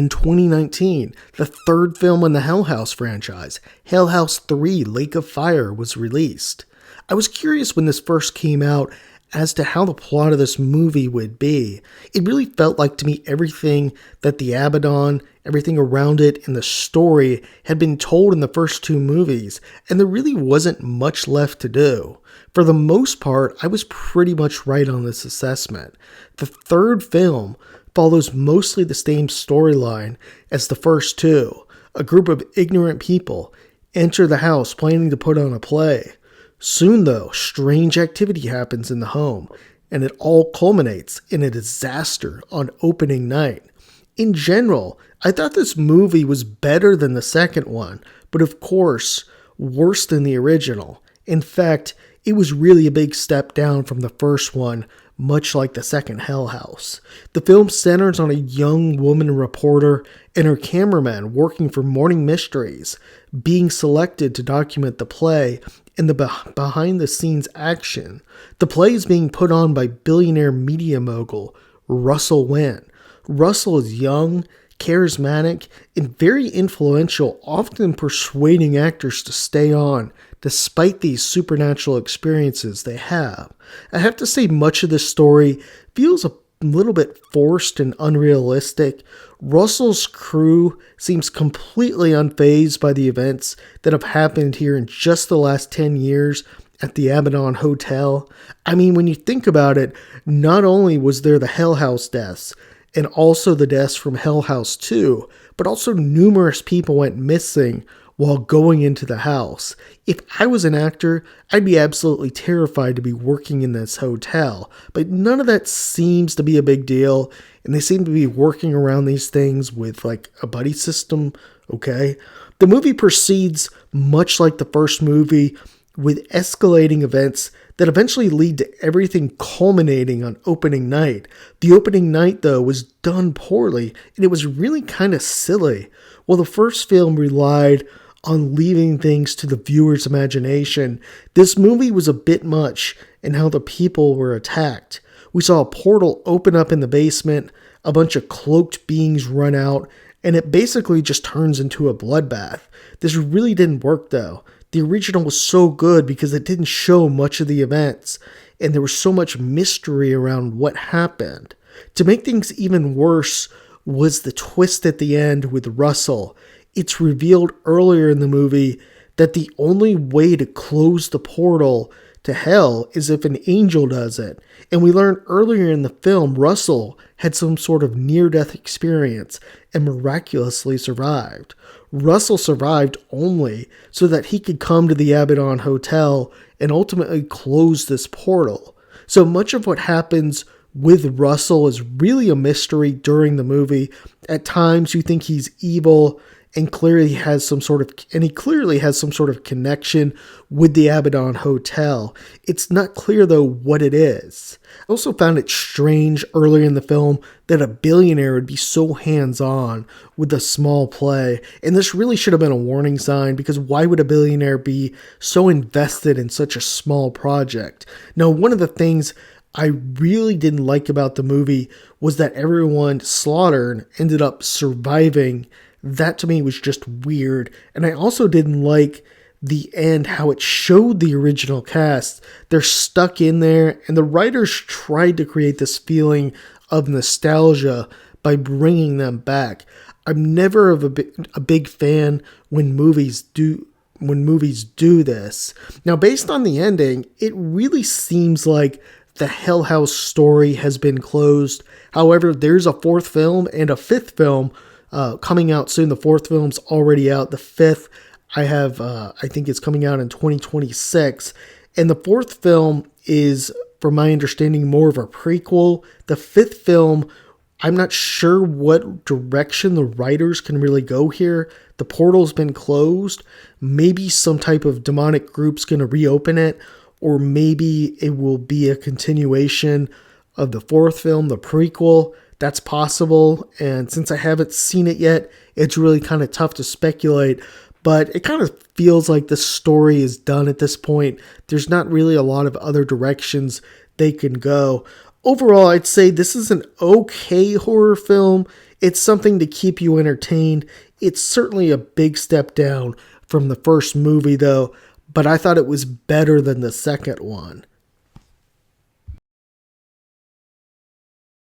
In 2019, the third film in the Hell House franchise, Hell House 3 Lake of Fire, was released. I was curious when this first came out as to how the plot of this movie would be. It really felt like to me everything that the Abaddon, everything around it, and the story had been told in the first two movies, and there really wasn't much left to do. For the most part, I was pretty much right on this assessment. The third film follows mostly the same storyline as the first two. A group of ignorant people enter the house planning to put on a play. Soon, though, strange activity happens in the home, and it all culminates in a disaster on opening night. In general, I thought this movie was better than the second one, but of course, worse than the original. In fact, it was really a big step down from the first one, much like the second Hell House. The film centers on a young woman reporter and her cameraman working for Morning Mysteries, being selected to document the play and the behind-the-scenes action. The play is being put on by billionaire media mogul Russell Wynn. Russell is young, charismatic, and very influential, often persuading actors to stay on despite these supernatural experiences they have. I have to say much of this story feels a little bit forced and unrealistic. Russell's crew seems completely unfazed by the events that have happened here in just the last 10 years at the Abaddon Hotel. I mean, when you think about it, not only was there the Hell House deaths, and also the deaths from Hell House 2, but also numerous people went missing while going into the house. If I was an actor, I'd be absolutely terrified to be working in this hotel, but none of that seems to be a big deal, and they seem to be working around these things with like a buddy system, okay? The movie proceeds much like the first movie, with escalating events that eventually lead to everything culminating on opening night. The opening night, though, was done poorly, and it was really kind of silly. While the first film relied on leaving things to the viewer's imagination, this movie was a bit much in how the people were attacked. We saw a portal open up in the basement, a bunch of cloaked beings run out, and it basically just turns into a bloodbath. This really didn't work, though. The original was so good because it didn't show much of the events, and there was so much mystery around what happened. To make things even worse was the twist at the end with Russell. It's revealed earlier in the movie that the only way to close the portal to hell is if an angel does it. And we learned earlier in the film Russell had some sort of near-death experience and miraculously survived. Russell survived only so that he could come to the Abaddon Hotel and ultimately close this portal. So much of what happens with Russell is really a mystery during the movie. At times you think he's evil and he clearly has some sort of connection with the Abaddon Hotel. It's not clear though what it is. I also found it strange earlier in the film that a billionaire would be so hands-on with a small play, and this really should have been a warning sign, because why would a billionaire be so invested in such a small project? Now, one of the things I really didn't like about the movie was that everyone slaughtered ended up surviving. That to me was just weird. And I also didn't like the end, how it showed the original cast. They're stuck in there, and the writers tried to create this feeling of nostalgia by bringing them back. I'm never a big fan when movies do this. Now, based on the ending, it really seems like the Hell House story has been closed. However, there's a fourth film and a fifth film coming out soon. The fourth film's already out. The fifth, I think it's coming out in 2026. And the fourth film is, from my understanding, more of a prequel. The fifth film, I'm not sure what direction the writers can really go here. The portal's been closed. Maybe some type of demonic group's going to reopen it, or maybe it will be a continuation of the fourth film, the prequel. That's possible, and since I haven't seen it yet, it's really kind of tough to speculate, but it kind of feels like the story is done at this point. There's not really a lot of other directions they can go. Overall, I'd say this is an okay horror film. It's something to keep you entertained. It's certainly a big step down from the first movie, though, but I thought it was better than the second one.